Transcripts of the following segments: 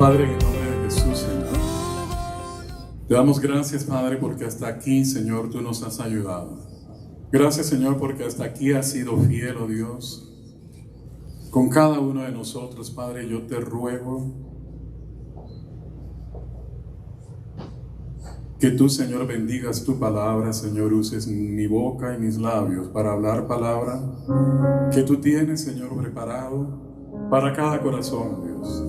Padre, en el nombre de Jesús, Señor, te damos gracias, Padre, porque hasta aquí, Señor, tú nos has ayudado. Gracias, Señor, porque hasta aquí has sido fiel, oh Dios, con cada uno de nosotros. Padre, yo te ruego que tú, Señor, bendigas tu palabra, Señor, uses mi boca y mis labios para hablar palabra que tú tienes, Señor, preparado para cada corazón, Dios.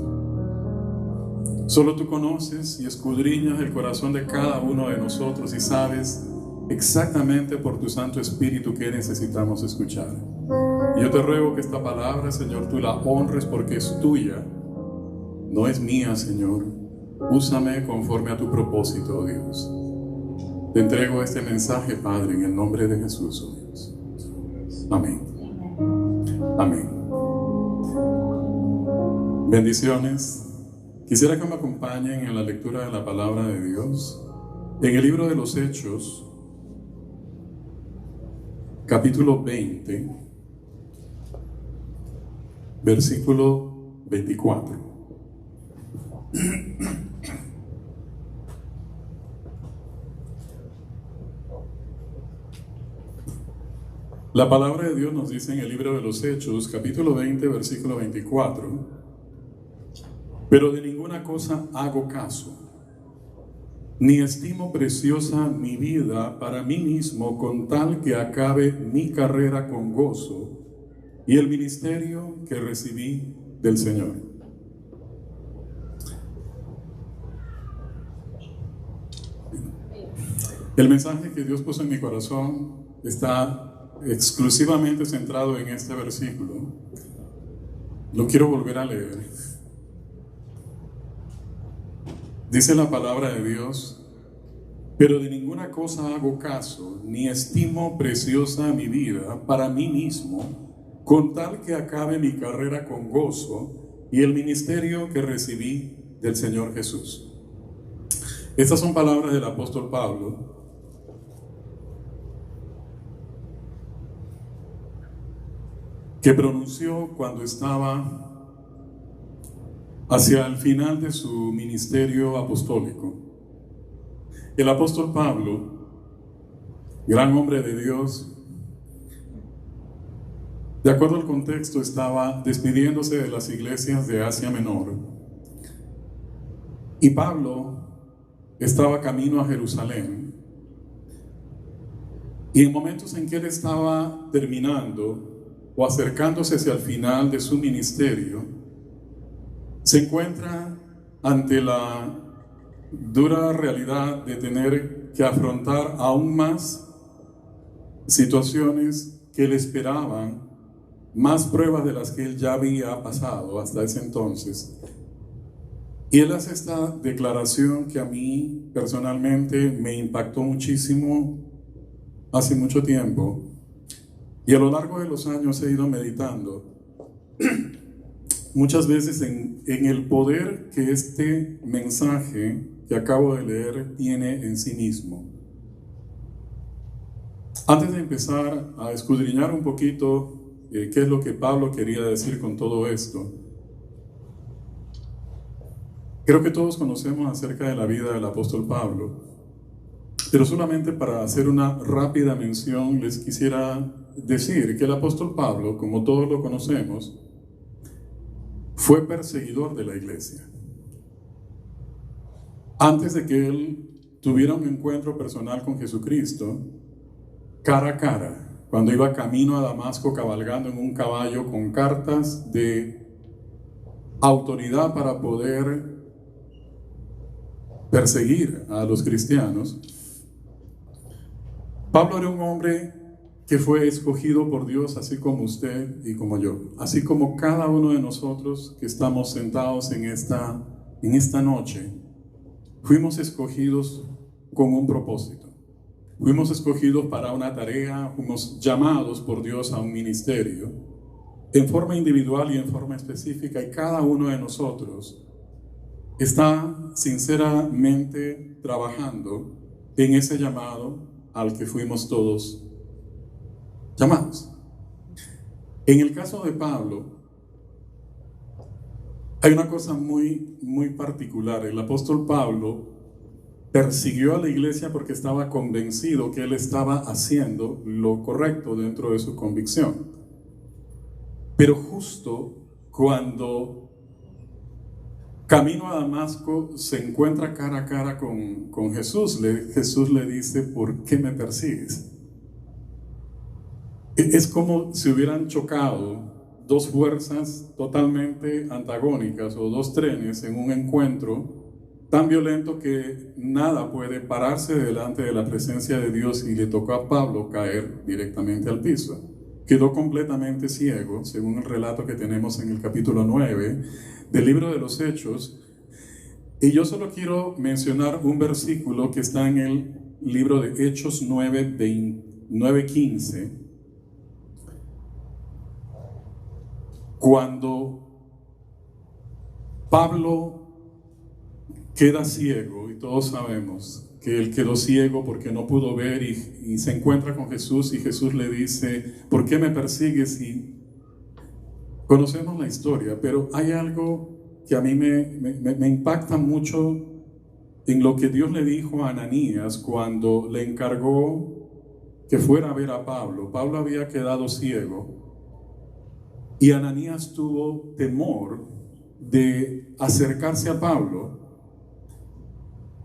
Solo tú conoces y escudriñas el corazón de cada uno de nosotros y sabes exactamente por tu Santo Espíritu qué necesitamos escuchar. Y yo te ruego que esta palabra, Señor, tú la honres porque es tuya, no es mía, Señor. Úsame conforme a tu propósito, oh Dios. Te entrego este mensaje, Padre, en el nombre de Jesús, oh Dios. Amén. Amén. Bendiciones. Quisiera que me acompañen en la lectura de la palabra de Dios en el libro de los Hechos, capítulo 20, versículo 24. La palabra de Dios nos dice en el libro de los Hechos, capítulo 20, versículo 24: pero de ninguna cosa hago caso, ni estimo preciosa mi vida para mí mismo, con tal que acabe mi carrera con gozo y el ministerio que recibí del Señor. El mensaje que Dios puso en mi corazón está exclusivamente centrado en este versículo. Lo quiero volver a leer. Dice la palabra de Dios: pero de ninguna cosa hago caso, ni estimo preciosa mi vida para mí mismo, con tal que acabe mi carrera con gozo y el ministerio que recibí del Señor Jesús. Estas son palabras del apóstol Pablo, que pronunció cuando estaba hacia el final de su ministerio apostólico. El apóstol Pablo, gran hombre de Dios, de acuerdo al contexto, estaba despidiéndose de las iglesias de Asia Menor. Y Pablo estaba camino a Jerusalén. Y en momentos en que él estaba terminando o acercándose hacia el final de su ministerio, se encuentra ante la dura realidad de tener que afrontar aún más situaciones que le esperaban, más pruebas de las que él ya había pasado hasta ese entonces. Y él hace esta declaración que a mí personalmente me impactó muchísimo hace mucho tiempo, y a lo largo de los años he ido meditando muchas veces en el poder que este mensaje que acabo de leer tiene en sí mismo. Antes de empezar a escudriñar un poquito qué es lo que Pablo quería decir con todo esto, creo que todos conocemos acerca de la vida del apóstol Pablo, pero solamente para hacer una rápida mención les quisiera decir que el apóstol Pablo, como todos lo conocemos, fue perseguidor de la iglesia. Antes de que él tuviera un encuentro personal con Jesucristo, cara a cara, cuando iba camino a Damasco cabalgando en un caballo con cartas de autoridad para poder perseguir a los cristianos, Pablo era un hombre que fue escogido por Dios, así como usted y como yo, así como cada uno de nosotros que estamos sentados en esta noche. Fuimos escogidos con un propósito. Fuimos escogidos para una tarea, fuimos llamados por Dios a un ministerio, en forma individual y en forma específica, y cada uno de nosotros está sinceramente trabajando en ese llamado al que fuimos todos llamados. En el caso de Pablo, Hay una cosa muy particular. El apóstol Pablo persiguió a la iglesia porque estaba convencido que él estaba haciendo lo correcto dentro de su convicción. Pero justo cuando camino a Damasco se encuentra cara a cara con Jesús, Jesús le dice: ¿por qué me persigues? Es como si hubieran chocado dos fuerzas totalmente antagónicas o dos trenes en un encuentro tan violento que nada puede pararse delante de la presencia de Dios, y le tocó a Pablo caer directamente al piso. Quedó completamente ciego, según el relato que tenemos en el capítulo 9 del libro de los Hechos. Y yo solo quiero mencionar un versículo que está en el libro de Hechos 9:15, cuando Pablo queda ciego, y todos sabemos que él quedó ciego porque no pudo ver, y se encuentra con Jesús, y Jesús le dice: ¿por qué me persigues? Y conocemos la historia, pero hay algo que a mí me impacta mucho en lo que Dios le dijo a Ananías cuando le encargó que fuera a ver a Pablo. Pablo había quedado ciego y Ananías tuvo temor de acercarse a Pablo.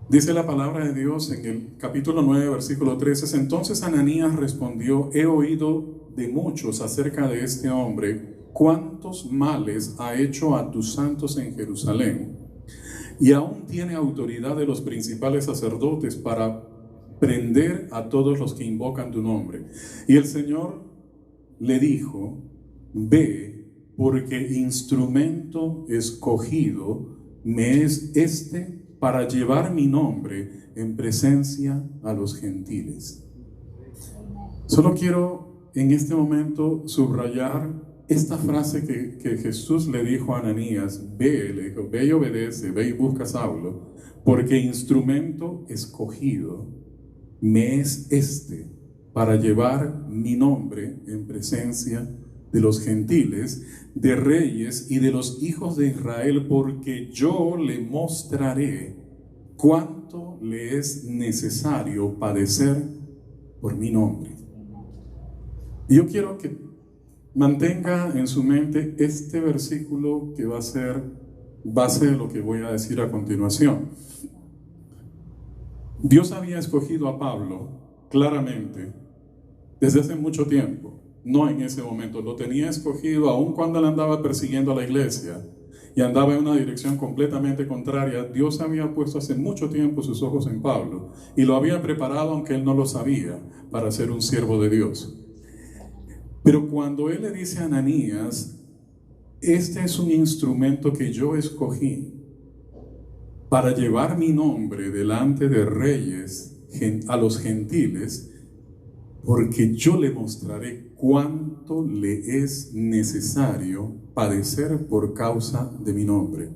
Dice la palabra de Dios en el capítulo 9, versículo 13: entonces Ananías respondió: he oído de muchos acerca de este hombre, cuántos males ha hecho a tus santos en Jerusalén, y aún tiene autoridad de los principales sacerdotes para prender a todos los que invocan tu nombre. Y el Señor le dijo: ve, porque instrumento escogido me es este para llevar mi nombre en presencia a los gentiles. Solo quiero en este momento subrayar esta frase que Jesús le dijo a Ananías: ve, le dijo, ve y obedece, ve y busca a Saulo, porque instrumento escogido me es este para llevar mi nombre en presencia de los gentiles, de reyes y de los hijos de Israel, porque yo le mostraré cuánto le es necesario padecer por mi nombre. Y yo quiero que mantenga en su mente este versículo que va a ser base de lo que voy a decir a continuación. Dios había escogido a Pablo claramente desde hace mucho tiempo. No en ese momento, lo tenía escogido aun cuando él andaba persiguiendo a la iglesia y andaba en una dirección completamente contraria. Dios había puesto hace mucho tiempo sus ojos en Pablo y lo había preparado, aunque él no lo sabía, para ser un siervo de Dios. Pero cuando él le dice a Ananías: este es un instrumento que yo escogí para llevar mi nombre delante de reyes a los gentiles, porque yo le mostraré cuánto le es necesario padecer por causa de mi nombre.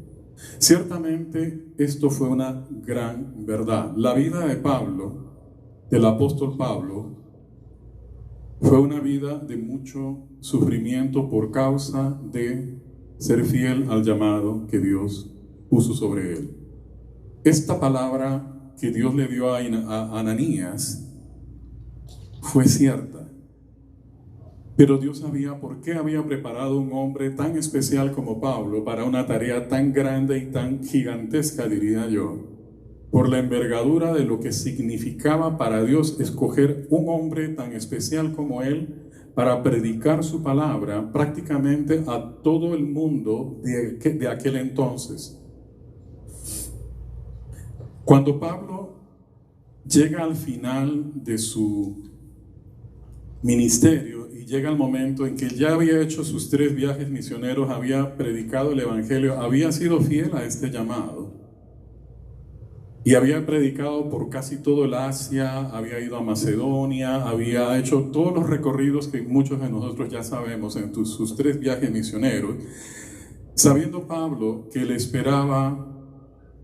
Ciertamente esto fue una gran verdad. La vida de Pablo, del apóstol Pablo, fue una vida de mucho sufrimiento por causa de ser fiel al llamado que Dios puso sobre él. Esta palabra que Dios le dio a Ananías fue cierta, pero Dios sabía por qué había preparado un hombre tan especial como Pablo para una tarea tan grande y tan gigantesca, diría yo, por la envergadura de lo que significaba para Dios escoger un hombre tan especial como él para predicar su palabra prácticamente a todo el mundo de aquel entonces. Cuando Pablo llega al final de su ministerio y llega el momento en que ya había hecho sus 3 viajes misioneros, había predicado el evangelio, había sido fiel a este llamado y había predicado por casi todo el Asia, había ido a Macedonia, había hecho todos los recorridos que muchos de nosotros ya sabemos en sus 3 viajes misioneros, sabiendo Pablo que le esperaba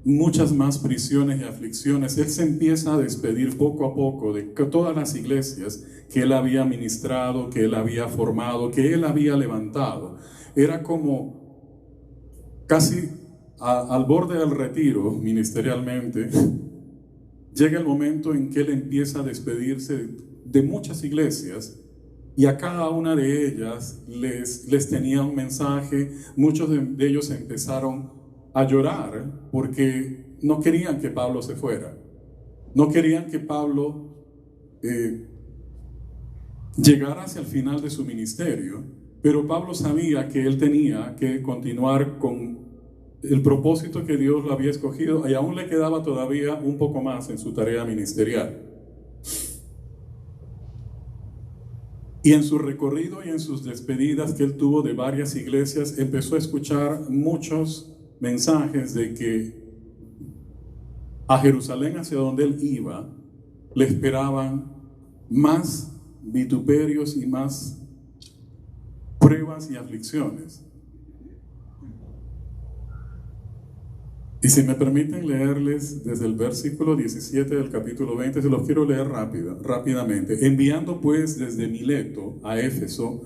muchas más prisiones y aflicciones. Él se empieza a despedir poco a poco de todas las iglesias que él había ministrado, que él había formado, que él había levantado. Era como casi al borde del retiro ministerialmente, llega el momento en que él empieza a despedirse de muchas iglesias y a cada una de ellas les tenía un mensaje. Muchos de ellos empezaron a llorar porque no querían que Pablo se fuera, no querían que Pablo llegara hacia el final de su ministerio, pero Pablo sabía que él tenía que continuar con el propósito que Dios lo había escogido, y aún le quedaba todavía un poco más en su tarea ministerial. Y en su recorrido y en sus despedidas que él tuvo de varias iglesias, empezó a escuchar muchos mensajes de que a Jerusalén, hacia donde él iba, le esperaban más vituperios y más pruebas y aflicciones. Y si me permiten leerles desde el versículo 17 del capítulo 20, se los quiero leer rápidamente. Enviando pues desde Mileto a Éfeso,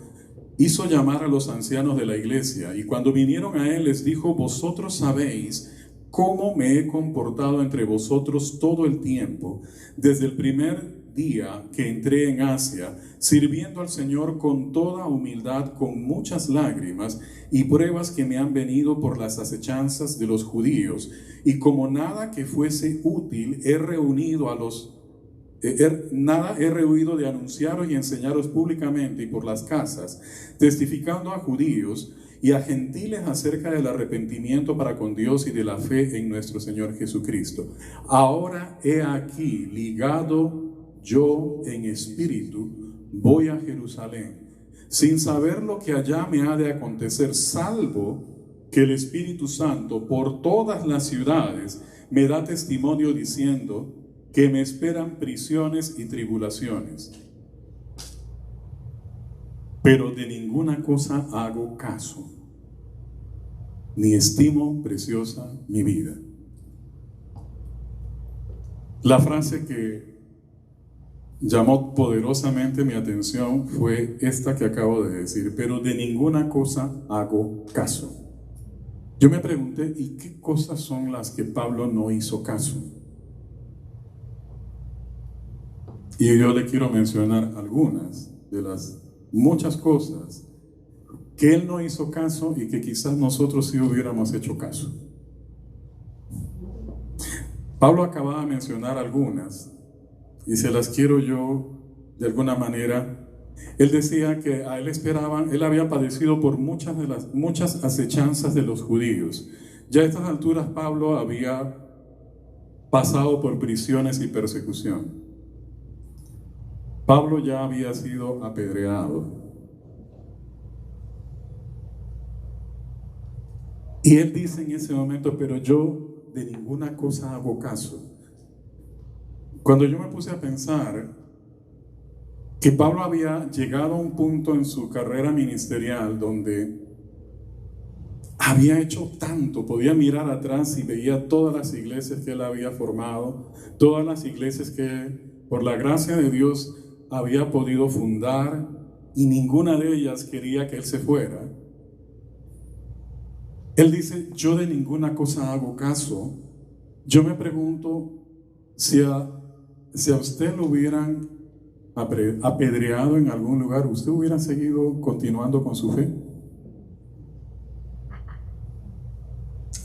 hizo llamar a los ancianos de la iglesia, y cuando vinieron a él les dijo: vosotros sabéis cómo me he comportado entre vosotros todo el tiempo, desde el primer día que entré en Asia, sirviendo al Señor con toda humildad, con muchas lágrimas y pruebas que me han venido por las acechanzas de los judíos, y como nada que fuese útil he rehuido de anunciaros y enseñaros públicamente y por las casas, testificando a judíos y a gentiles acerca del arrepentimiento para con Dios y de la fe en nuestro Señor Jesucristo. Ahora he aquí, ligado yo en espíritu, voy a Jerusalén, sin saber lo que allá me ha de acontecer, salvo que el Espíritu Santo por todas las ciudades me da testimonio diciendo que me esperan prisiones y tribulaciones. Pero de ninguna cosa hago caso, ni estimo preciosa mi vida. La frase que llamó poderosamente mi atención fue esta que acabo de decir: pero de ninguna cosa hago caso. Yo me pregunté, ¿y qué cosas son las que Pablo no hizo caso? Y yo le quiero mencionar algunas de las muchas cosas que él no hizo caso y que quizás nosotros sí hubiéramos hecho caso. Pablo acababa de mencionar algunas y se las quiero yo de alguna manera. Él decía que a él esperaban, él había padecido por muchas acechanzas de los judíos. Ya a estas alturas Pablo había pasado por prisiones y persecución. Pablo ya había sido apedreado. Y él dice en ese momento: pero yo de ninguna cosa hago caso. Cuando yo me puse a pensar que Pablo había llegado a un punto en su carrera ministerial donde había hecho tanto, podía mirar atrás y veía todas las iglesias que él había formado, todas las iglesias que por la gracia de Dios había podido fundar, y ninguna de ellas quería que él se fuera. Él dice: yo de ninguna cosa hago caso. Yo me pregunto, si a usted lo hubieran apedreado en algún lugar, ¿usted hubiera seguido continuando con su fe?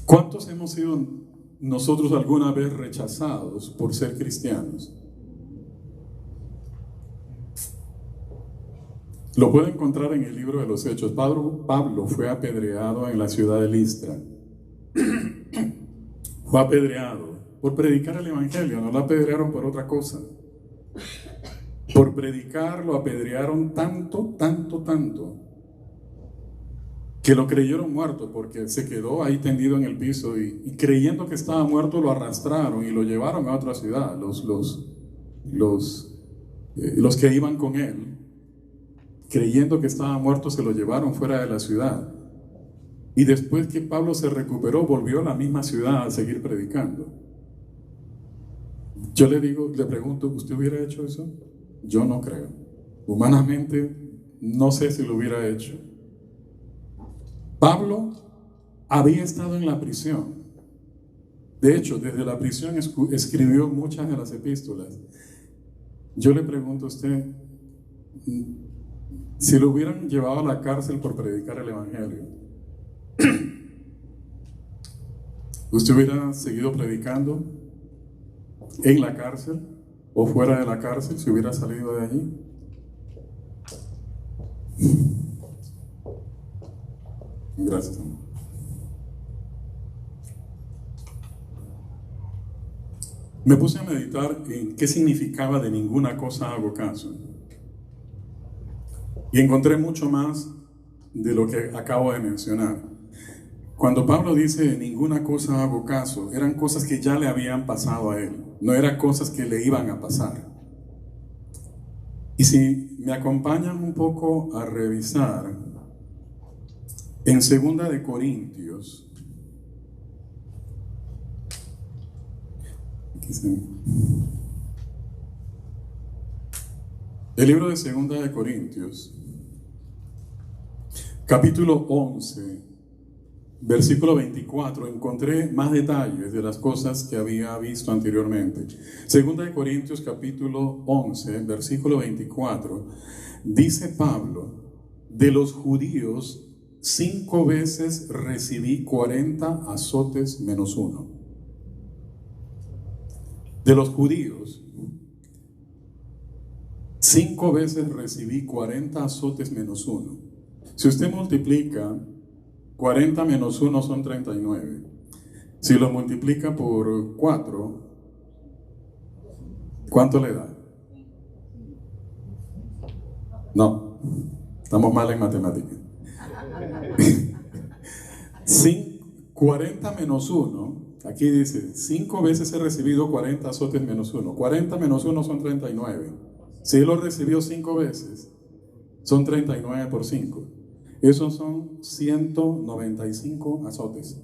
¿Cuántos hemos sido nosotros alguna vez rechazados por ser cristianos? Lo puede encontrar en el libro de los Hechos. Pablo fue apedreado en la ciudad de Listra. Fue apedreado por predicar el evangelio, no lo apedrearon por otra cosa. Por predicar lo apedrearon tanto, que lo creyeron muerto, porque se quedó ahí tendido en el piso y creyendo que estaba muerto lo arrastraron y lo llevaron a otra ciudad. Los que iban con él, creyendo que estaba muerto, se lo llevaron fuera de la ciudad. Y después que Pablo se recuperó, volvió a la misma ciudad a seguir predicando. Yo le pregunto, ¿usted hubiera hecho eso? Yo no creo. Humanamente, no sé si lo hubiera hecho. Pablo había estado en la prisión. De hecho, desde la prisión escribió muchas de las epístolas. Yo le pregunto a usted, si lo hubieran llevado a la cárcel por predicar el Evangelio, ¿usted hubiera seguido predicando en la cárcel o fuera de la cárcel si hubiera salido de allí? Gracias, amor. Me puse a meditar en qué significaba de ninguna cosa hago caso. Y encontré mucho más de lo que acabo de mencionar. Cuando Pablo dice de ninguna cosa hago caso, eran cosas que ya le habían pasado a él, no eran cosas que le iban a pasar. Y si me acompañan un poco a revisar en 2 de Corintios, el libro de 2 de Corintios, capítulo 11, versículo 24, encontré más detalles de las cosas que había visto anteriormente. 2 de Corintios, capítulo 11, versículo 24, dice Pablo: de los judíos 5 veces recibí 40 azotes menos uno. De los judíos 5 veces recibí 40 azotes menos uno. Si usted multiplica 40 menos 1 son 39. Si lo multiplica por 4, ¿cuánto le da? No, estamos mal en matemáticas. 40 menos 1, aquí dice, 5 veces he recibido 40 azotes menos 1. 40 menos 1 son 39. Si él lo recibió 5 veces, son 39 por 5. Esos son 195 azotes.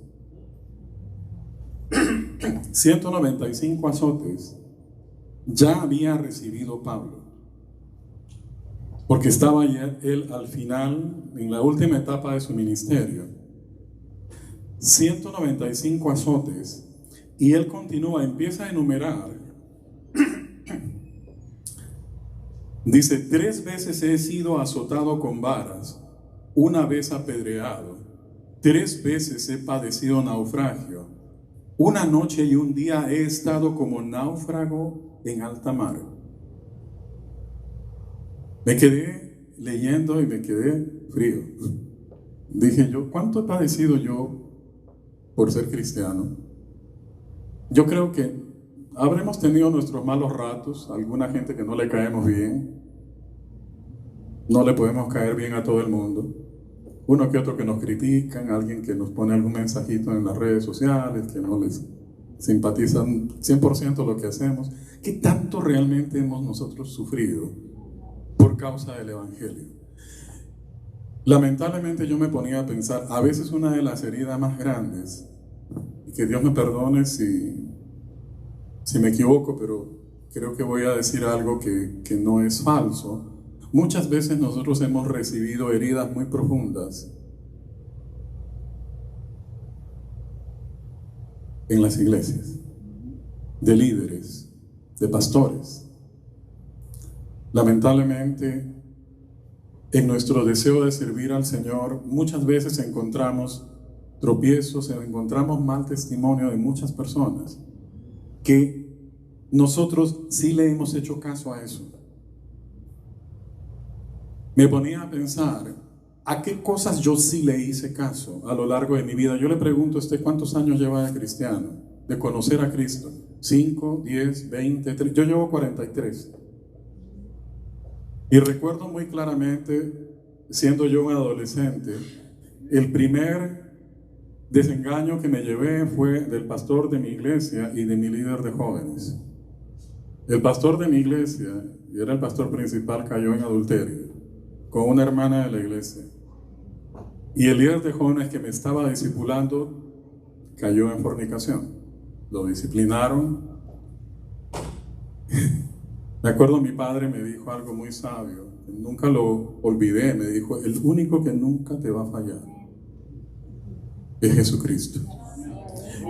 195 azotes ya había recibido Pablo, porque estaba él al final, en la última etapa de su ministerio. 195 azotes, y él continúa, empieza a enumerar. Dice: 3 veces he sido azotado con varas, 1 vez apedreado, 3 veces he padecido naufragio, 1 noche y 1 día he estado como náufrago en alta mar. Me quedé leyendo y me quedé frío. Dije yo, ¿cuánto he padecido yo por ser cristiano? Yo creo que habremos tenido nuestros malos ratos, alguna gente que no le caemos bien, no le podemos caer bien a todo el mundo, uno que otro que nos critican, alguien que nos pone algún mensajito en las redes sociales, que no les simpatizan 100% lo que hacemos. ¿Qué tanto realmente hemos nosotros sufrido por causa del Evangelio? Lamentablemente yo me ponía a pensar, a veces una de las heridas más grandes, y que Dios me perdone si me equivoco, pero creo que voy a decir algo que no es falso. Muchas veces nosotros hemos recibido heridas muy profundas en las iglesias, de líderes, de pastores. Lamentablemente, en nuestro deseo de servir al Señor, muchas veces encontramos tropiezos, encontramos mal testimonio de muchas personas que nosotros sí le hemos hecho caso a eso. Me ponía a pensar, ¿a qué cosas yo sí le hice caso a lo largo de mi vida? Yo le pregunto a usted, ¿cuántos años lleva de cristiano? De conocer a Cristo. 5, 10, 20, 30. Yo llevo 43. Y recuerdo muy claramente, siendo yo un adolescente, el primer desengaño que me llevé fue del pastor de mi iglesia y de mi líder de jóvenes. El pastor de mi iglesia, y era el pastor principal, cayó en adulterio con una hermana de la iglesia. Y el líder de jóvenes que me estaba discipulando cayó en fornicación. Lo disciplinaron. Me acuerdo, mi padre me dijo algo muy sabio, nunca lo olvidé. Me dijo: el único que nunca te va a fallar es Jesucristo.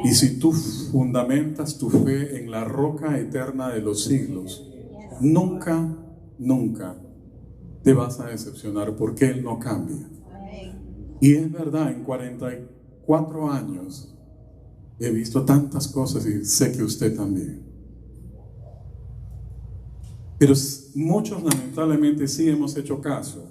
Y si tú fundamentas tu fe en la roca eterna de los siglos, nunca, nunca te vas a decepcionar, porque Él no cambia. Y es verdad, en 44 años he visto tantas cosas y sé que usted también. Pero muchos lamentablemente sí hemos hecho caso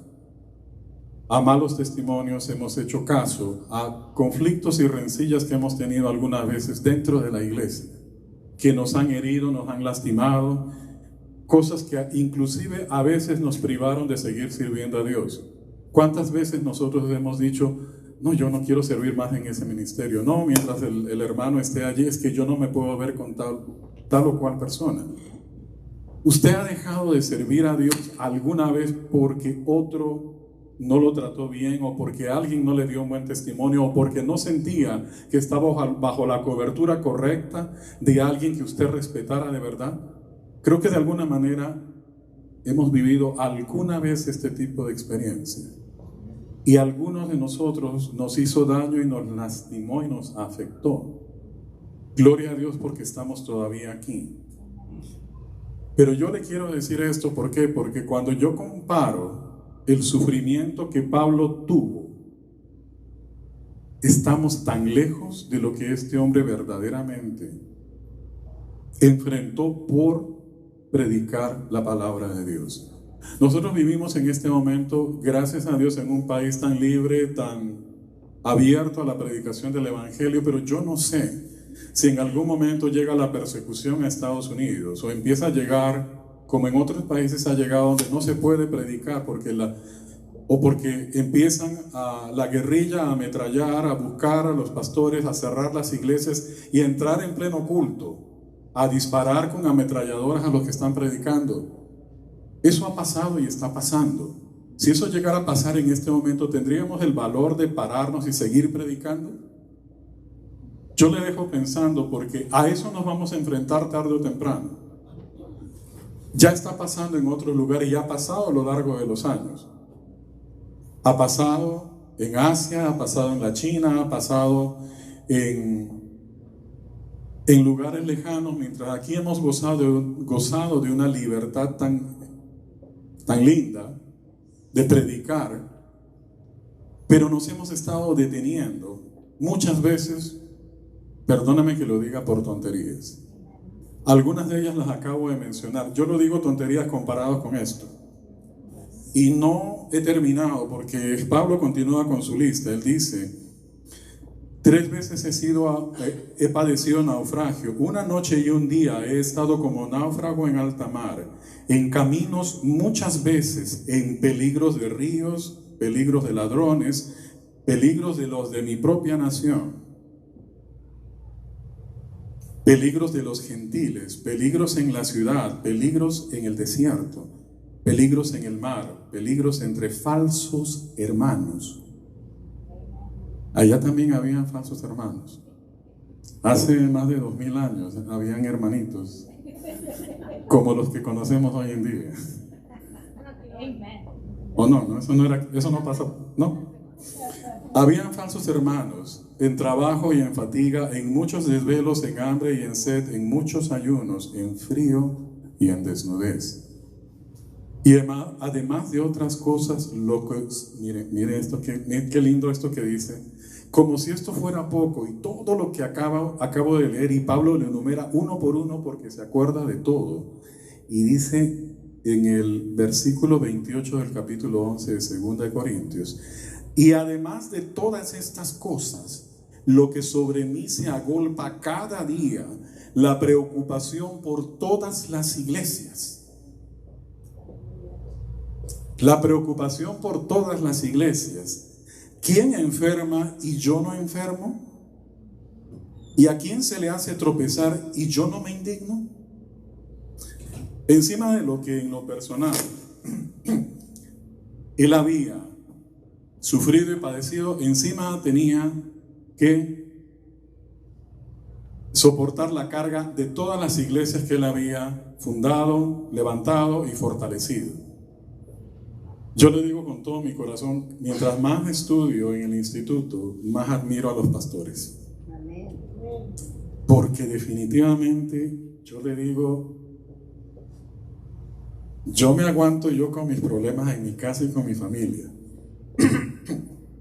a malos testimonios, hemos hecho caso a conflictos y rencillas que hemos tenido algunas veces dentro de la iglesia, que nos han herido, nos han lastimado, cosas que inclusive a veces nos privaron de seguir sirviendo a Dios. ¿Cuántas veces nosotros hemos dicho, no, yo no quiero servir más en ese ministerio? No, mientras el hermano esté allí, es que yo no me puedo ver con tal o cual persona. ¿Usted ha dejado de servir a Dios alguna vez porque otro no lo trató bien, o porque alguien no le dio un buen testimonio, o porque no sentía que estaba bajo la cobertura correcta de alguien que usted respetara de verdad? Creo que de alguna manera hemos vivido alguna vez este tipo de experiencia, y a algunos de nosotros nos hizo daño y nos lastimó y nos afectó. Gloria a Dios porque estamos todavía aquí. Pero yo le quiero decir esto, ¿por qué? Porque cuando yo comparo el sufrimiento que Pablo tuvo, estamos tan lejos de lo que este hombre verdaderamente enfrentó por predicar la palabra de Dios. Nosotros vivimos en este momento, gracias a Dios, en un país tan libre, tan abierto a la predicación del evangelio, pero yo no sé si en algún momento llega la persecución a Estados Unidos, o empieza a llegar, como en otros países ha llegado, donde no se puede predicar porque empiezan la guerrilla a ametrallar, a buscar a los pastores, a cerrar las iglesias y a entrar en pleno culto, a disparar con ametralladoras a los que están predicando. Eso ha pasado y está pasando. Si eso llegara a pasar en este momento, ¿tendríamos el valor de pararnos y seguir predicando? Yo le dejo pensando, porque a eso nos vamos a enfrentar tarde o temprano. Ya está pasando en otros lugares y ha pasado a lo largo de los años. Ha pasado en Asia, ha pasado en la China, ha pasado en lugares lejanos, mientras aquí hemos gozado de una libertad tan linda de predicar, pero nos hemos estado deteniendo muchas veces, perdóname que lo diga, por tonterías. Algunas de ellas las acabo de mencionar. Yo lo digo tonterías comparadas con esto. Y no he terminado, porque Pablo continúa con su lista. Él dice: 3 veces he padecido naufragio. 1 noche y 1 día he estado como náufrago en alta mar, en caminos muchas veces, en peligros de ríos, peligros de ladrones, peligros de los de mi propia nación, peligros de los gentiles, peligros en la ciudad, peligros en el desierto, peligros en el mar, peligros entre falsos hermanos. Allá también habían falsos hermanos. Hace más de 2000 años habían hermanitos como los que conocemos hoy en día. ¿O no? Eso no pasa, ¿no? Habían falsos hermanos en trabajo y en fatiga, en muchos desvelos, en hambre y en sed, en muchos ayunos, en frío y en desnudez. Y además de otras cosas locas, mire esto, qué lindo esto que dice. Como si esto fuera poco, y todo lo que acabo de leer, y Pablo lo enumera uno por uno porque se acuerda de todo. Y dice en el versículo 28 del capítulo 11 de 2 de Corintios: y además de todas estas cosas, lo que sobre mí se agolpa cada día, la preocupación por todas las iglesias. La preocupación por todas las iglesias. ¿Quién enferma y yo no enfermo? ¿Y a quién se le hace tropezar y yo no me indigno? Encima de lo que en lo personal él había sufrido y padecido, encima tenía que soportar la carga de todas las iglesias que él había fundado, levantado y fortalecido. Yo le digo con todo mi corazón, mientras más estudio en el instituto, más admiro a los pastores. Porque definitivamente, yo le digo, yo me aguanto yo con mis problemas en mi casa y con mi familia.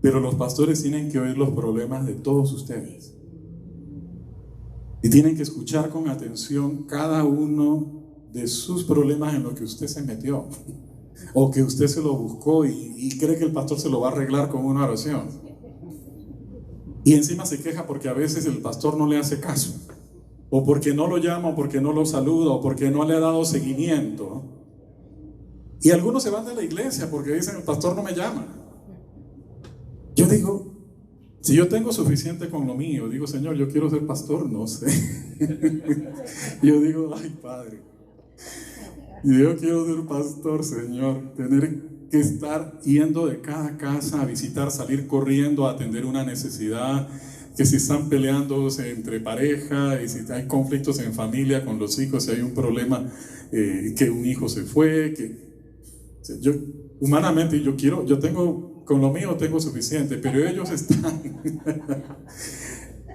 Pero los pastores tienen que oír los problemas de todos ustedes. Y tienen que escuchar con atención cada uno de sus problemas en lo que usted se metió. O que usted se lo buscó y cree que el pastor se lo va a arreglar con una oración. Y encima se queja porque a veces el pastor no le hace caso. O porque no lo llama, o porque no lo saluda, o porque no le ha dado seguimiento. Y algunos se van de la iglesia porque dicen, el pastor no me llama. Yo digo, si yo tengo suficiente con lo mío, digo, Señor, yo quiero ser pastor, no sé. Yo digo, ay, Padre, yo quiero ser pastor, Señor, tener que estar yendo de cada casa a visitar, salir corriendo a atender una necesidad, que si están peleándose entre pareja, y si hay conflictos en familia con los hijos, si hay un problema, que un hijo se fue, yo humanamente yo tengo, con lo mío tengo suficiente, pero ellos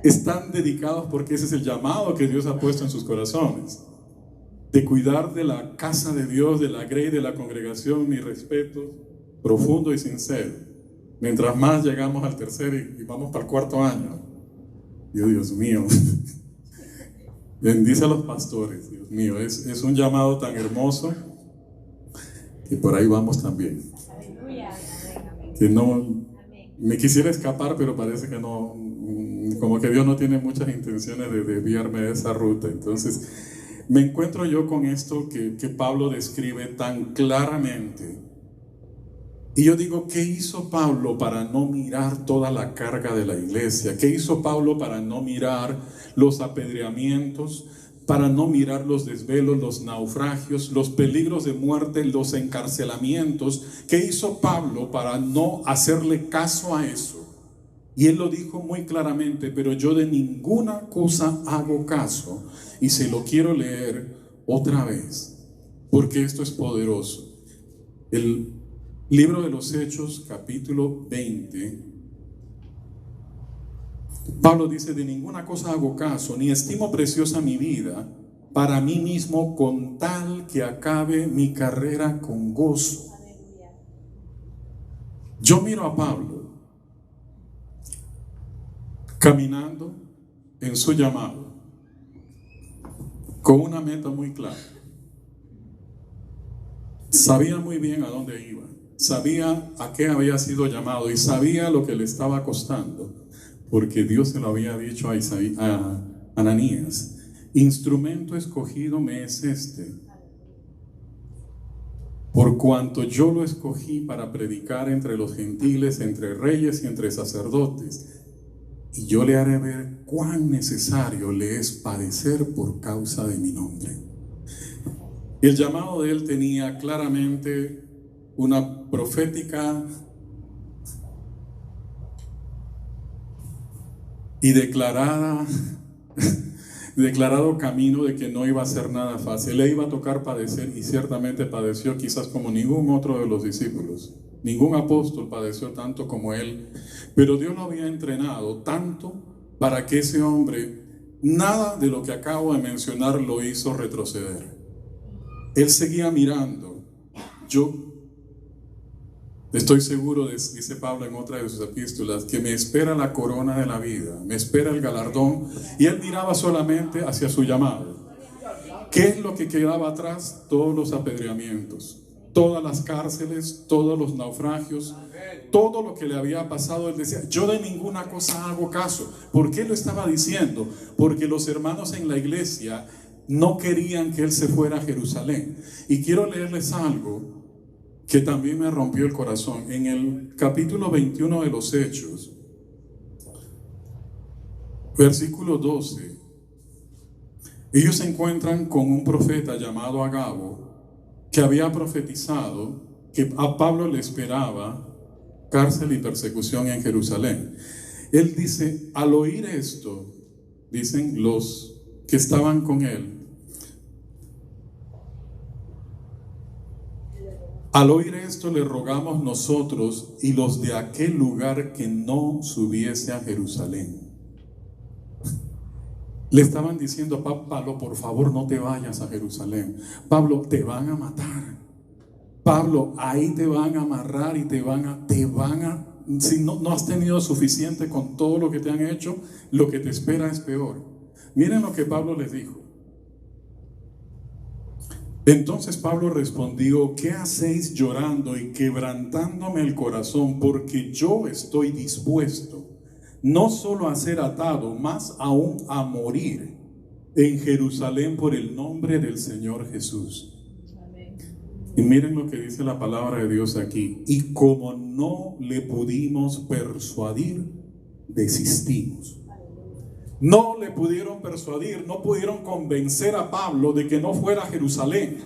están dedicados porque ese es el llamado que Dios ha puesto en sus corazones, de cuidar de la casa de Dios, de la grey, de la congregación. Mi respeto profundo y sincero. Mientras más llegamos al tercer y vamos para el cuarto año, Dios mío, bendice a los pastores, Dios mío, es un llamado tan hermoso que por ahí vamos también. Que no me quisiera escapar, pero parece que no, como que Dios no tiene muchas intenciones de desviarme de esa ruta. Entonces me encuentro yo con esto que Pablo describe tan claramente. Y yo digo, ¿qué hizo Pablo para no mirar toda la carga de la iglesia? ¿Qué hizo Pablo para no mirar los apedreamientos, para no mirar los desvelos, los naufragios, los peligros de muerte, los encarcelamientos? ¿Qué hizo Pablo para no hacerle caso a eso? Y él lo dijo muy claramente, pero yo de ninguna cosa hago caso. Y se lo quiero leer otra vez, porque esto es poderoso. El libro de los Hechos, capítulo 20. Pablo dice, de ninguna cosa hago caso, ni estimo preciosa mi vida para mí mismo, con tal que acabe mi carrera con gozo. Yo miro a Pablo caminando en su llamado, con una meta muy clara. Sabía muy bien a dónde iba, sabía a qué había sido llamado y sabía lo que le estaba costando, porque Dios se lo había dicho a Ananías: instrumento escogido me es este, por cuanto yo lo escogí para predicar entre los gentiles, entre reyes y entre sacerdotes, y yo le haré ver cuán necesario le es padecer por causa de mi nombre. El llamado de él tenía claramente una profética y declarado camino de que no iba a ser nada fácil. Le iba a tocar padecer, y ciertamente padeció, quizás como ningún otro de los discípulos. Ningún apóstol padeció tanto como él, pero Dios lo había entrenado tanto para que ese hombre, nada de lo que acabo de mencionar lo hizo retroceder. Él seguía mirando. Yo estoy seguro, dice Pablo en otra de sus epístolas, que me espera la corona de la vida, me espera el galardón. Y él miraba solamente hacia su llamado. ¿Qué es lo que quedaba atrás? Todos los apedreamientos, todas las cárceles, todos los naufragios, todo lo que le había pasado. Él decía, yo de ninguna cosa hago caso. ¿Por qué lo estaba diciendo? Porque los hermanos en la iglesia no querían que él se fuera a Jerusalén. Y quiero leerles algo que también me rompió el corazón. En el capítulo 21 de los Hechos, versículo 12, ellos se encuentran con un profeta llamado Agabo, que había profetizado que a Pablo le esperaba cárcel y persecución en Jerusalén. Él dice, al oír esto, dicen los que estaban con él, Al oír esto le rogamos nosotros y los de aquel lugar que no subiese a Jerusalén. Le estaban diciendo a Pablo, por favor no te vayas a Jerusalén. Pablo, te van a matar. Pablo, ahí te van a amarrar y te van a, si no has tenido suficiente con todo lo que te han hecho, lo que te espera es peor. Miren lo que Pablo les dijo. Entonces Pablo respondió: ¿qué hacéis llorando y quebrantándome el corazón? Porque yo estoy dispuesto no solo a ser atado, más aún a morir en Jerusalén por el nombre del Señor Jesús. Y miren lo que dice la palabra de Dios aquí. Y como no le pudimos persuadir, desistimos. No le pudieron persuadir, no pudieron convencer a Pablo de que no fuera a Jerusalén.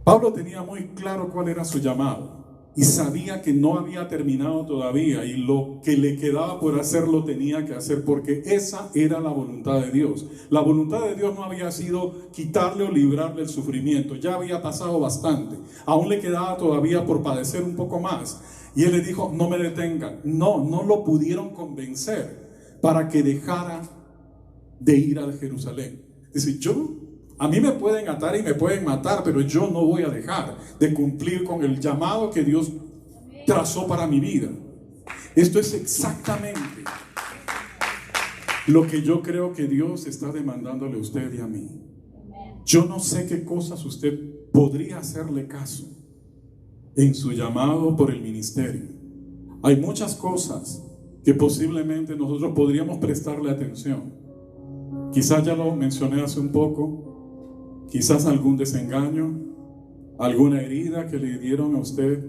Pablo tenía muy claro cuál era su llamado y sabía que no había terminado todavía, y lo que le quedaba por hacer lo tenía que hacer, porque esa era la voluntad de Dios. La voluntad de Dios no había sido quitarle o librarle el sufrimiento, ya había pasado bastante, aún le quedaba todavía por padecer un poco más. Y él le dijo: no me detengan. No lo pudieron convencer para que dejara de ir a Jerusalén. Dice: a mí me pueden atar y me pueden matar, pero yo no voy a dejar de cumplir con el llamado que Dios trazó para mi vida. Esto es exactamente lo que yo creo que Dios está demandándole a usted y a mí. Yo no sé qué cosas usted podría hacerle caso en su llamado por el ministerio. Hay muchas cosas que posiblemente nosotros podríamos prestarle atención. Quizás ya lo mencioné hace un poco. Quizás algún desengaño, alguna herida que le dieron a usted,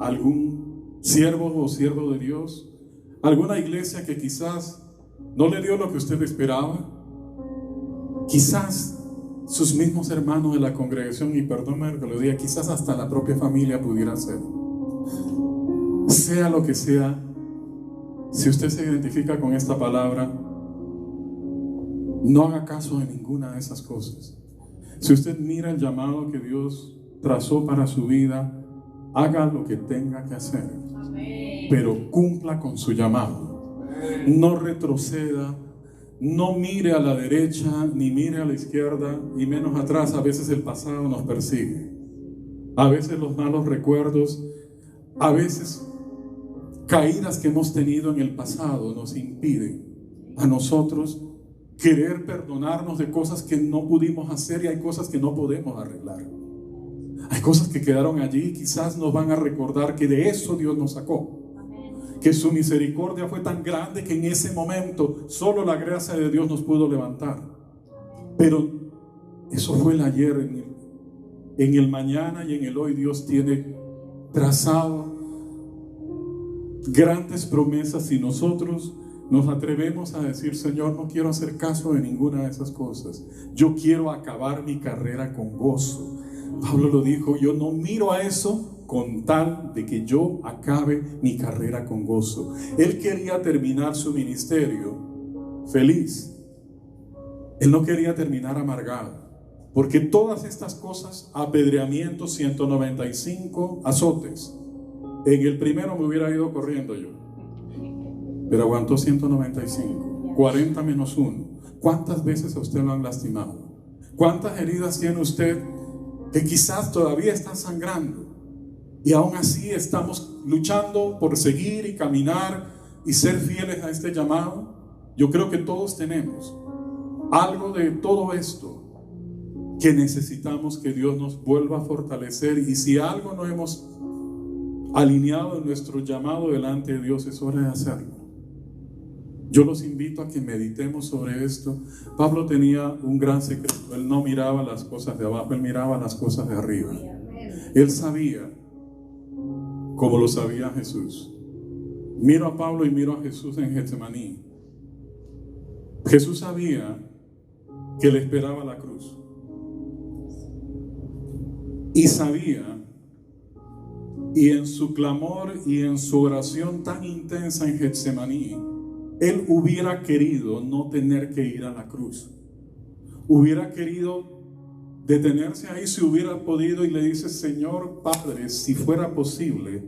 algún siervo o siervo de Dios, alguna iglesia que quizás no le dio lo que usted esperaba, quizás sus mismos hermanos de la congregación, y perdóneme que lo diga, quizás hasta la propia familia pudiera ser. Sea lo que sea, si usted se identifica con esta palabra, no haga caso de ninguna de esas cosas. Si usted mira el llamado que Dios trazó para su vida, haga lo que tenga que hacer. Amén. Pero cumpla con su llamado. Amén. No retroceda, no mire a la derecha ni mire a la izquierda, y menos atrás. A veces el pasado nos persigue, a veces los malos recuerdos, a veces caídas que hemos tenido en el pasado nos impiden a nosotros querer perdonarnos de cosas que no pudimos hacer, y hay cosas que no podemos arreglar. Hay cosas que quedaron allí y quizás nos van a recordar que de eso Dios nos sacó. Amén. Que su misericordia fue tan grande que en ese momento solo la gracia de Dios nos pudo levantar. Pero eso fue el ayer. En el mañana y en el hoy Dios tiene trazado grandes promesas, y nosotros nos atrevemos a decir: Señor, no quiero hacer caso de ninguna de esas cosas. Yo quiero acabar mi carrera con gozo. Pablo lo dijo: yo no miro a eso con tal de que yo acabe mi carrera con gozo. Él quería terminar su ministerio feliz. Él no quería terminar amargado, porque todas estas cosas, apedreamientos, 195 azotes. En el primero me hubiera ido corriendo yo, pero aguantó 195, 40 menos 1. ¿Cuántas veces a usted lo han lastimado? ¿Cuántas heridas tiene usted que quizás todavía están sangrando? Y aún así estamos luchando por seguir y caminar y ser fieles a este llamado. Yo creo que todos tenemos algo de todo esto que necesitamos que Dios nos vuelva a fortalecer. Y si algo no hemos alineado en nuestro llamado delante de Dios, es hora de hacerlo. Yo los invito a que meditemos sobre esto. Pablo tenía un gran secreto. Él no miraba las cosas de abajo, él miraba las cosas de arriba. Él sabía, como lo sabía Jesús. Miro a Pablo y miro a Jesús en Getsemaní. Jesús sabía que le esperaba la cruz. Y sabía, y en su clamor y en su oración tan intensa en Getsemaní, él hubiera querido no tener que ir a la cruz. Hubiera querido detenerse ahí si hubiera podido, y le dice: Señor Padre, si fuera posible,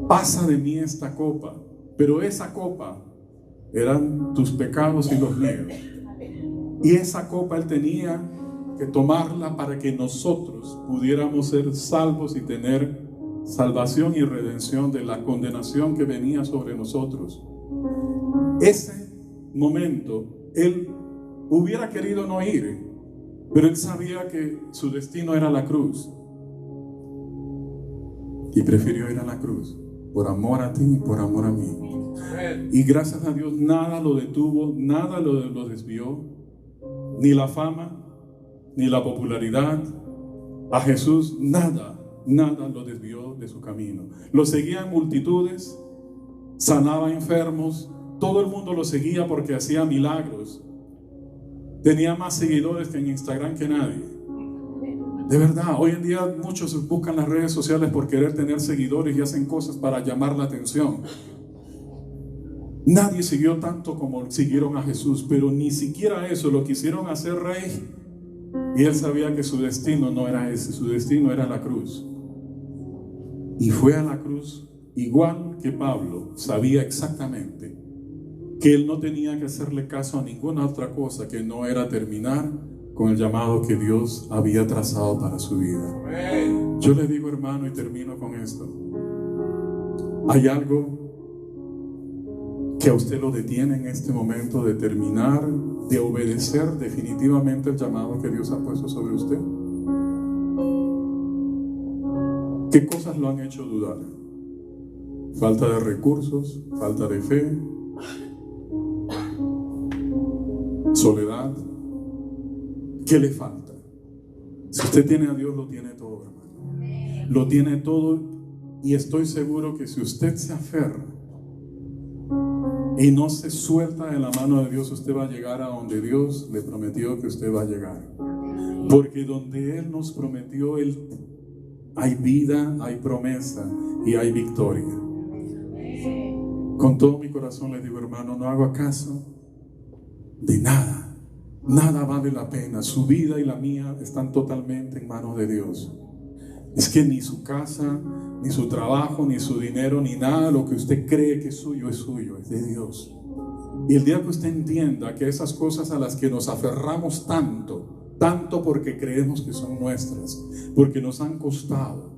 pasa de mí esta copa. Pero esa copa eran tus pecados y los míos. Y esa copa Él tenía que tomarla para que nosotros pudiéramos ser salvos y tener salvación y redención de la condenación que venía sobre nosotros. Ese momento Él hubiera querido no ir, pero Él sabía que su destino era la cruz, y prefirió ir a la cruz por amor a ti y por amor a mí. Y gracias a Dios nada lo detuvo, nada lo desvió, ni la fama, ni la popularidad. A Jesús nada lo desvió de su camino. Lo seguían multitudes, sanaba enfermos, todo el mundo lo seguía porque hacía milagros. Tenía más seguidores que en Instagram que nadie. De verdad, hoy en día muchos buscan las redes sociales por querer tener seguidores y hacen cosas para llamar la atención. Nadie siguió tanto como siguieron a Jesús, pero ni siquiera eso lo quisieron hacer rey. Y Él sabía que su destino no era ese, su destino era la cruz. Y fue a la cruz, igual que Pablo, sabía exactamente que él no tenía que hacerle caso a ninguna otra cosa que no era terminar con el llamado que Dios había trazado para su vida. Yo le digo, hermano, y termino con esto: hay algo que a usted lo detiene en este momento de terminar, de obedecer definitivamente el llamado que Dios ha puesto sobre usted. ¿Qué cosas lo han hecho dudar? Falta de recursos, falta de fe, soledad. ¿Qué le falta? Si usted tiene a Dios, lo tiene todo, hermano. Lo tiene todo, y estoy seguro que si usted se aferra y no se suelta de la mano de Dios, usted va a llegar a donde Dios le prometió que usted va a llegar. Porque donde Él nos prometió, hay vida, hay promesa y hay victoria. Con todo mi corazón le digo, hermano, no haga caso de nada. Nada vale la pena. Su vida y la mía están totalmente en manos de Dios. Es que ni su casa, ni su trabajo, ni su dinero, ni nada lo que usted cree que es suyo, es de Dios. Y el día que usted entienda que esas cosas a las que nos aferramos tanto porque creemos que son nuestras, porque nos han costado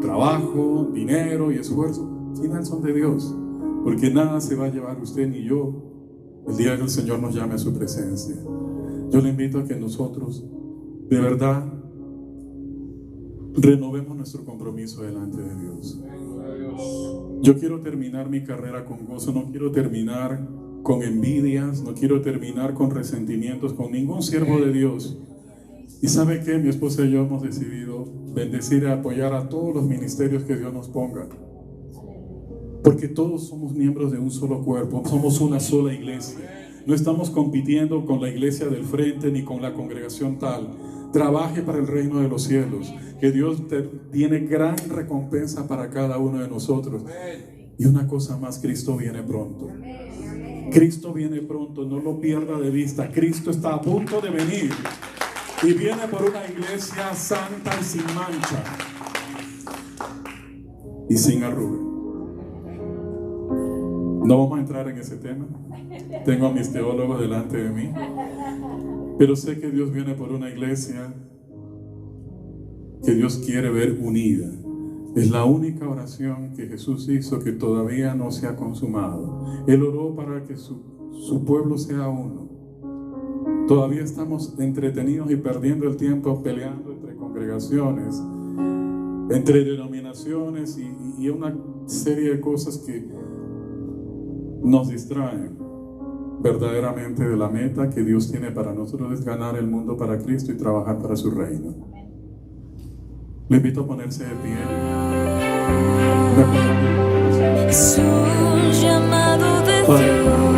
trabajo, dinero y esfuerzo, al final son de Dios. Porque nada se va a llevar usted ni yo el día que el Señor nos llame a su presencia. Yo le invito a que nosotros, de verdad, renovemos nuestro compromiso delante de Dios. Yo quiero terminar mi carrera con gozo, no quiero terminar con envidias, no quiero terminar con resentimientos con ningún siervo de Dios. Y ¿sabe qué? Mi esposa y yo hemos decidido bendecir y apoyar a todos los ministerios que Dios nos ponga. Porque todos somos miembros de un solo cuerpo, somos una sola iglesia. No estamos compitiendo con la iglesia del frente ni con la congregación tal. Trabaje para el reino de los cielos, que Dios tiene gran recompensa para cada uno de nosotros. Y una cosa más, Cristo viene pronto. Cristo viene pronto, no lo pierda de vista. Cristo está a punto de venir y viene por una iglesia santa y sin mancha y sin arruga. No vamos a entrar en ese tema. Tengo a mis teólogos delante de mí. Pero sé que Dios viene por una iglesia que Dios quiere ver unida. Es la única oración que Jesús hizo que todavía no se ha consumado. Él oró para que su pueblo sea uno. Todavía estamos entretenidos y perdiendo el tiempo peleando entre congregaciones, entre denominaciones y una serie de cosas que nos distraen verdaderamente de la meta que Dios tiene para nosotros, es ganar el mundo para Cristo y trabajar para su reino. Le invito a ponerse de pie. Es un llamado de Dios.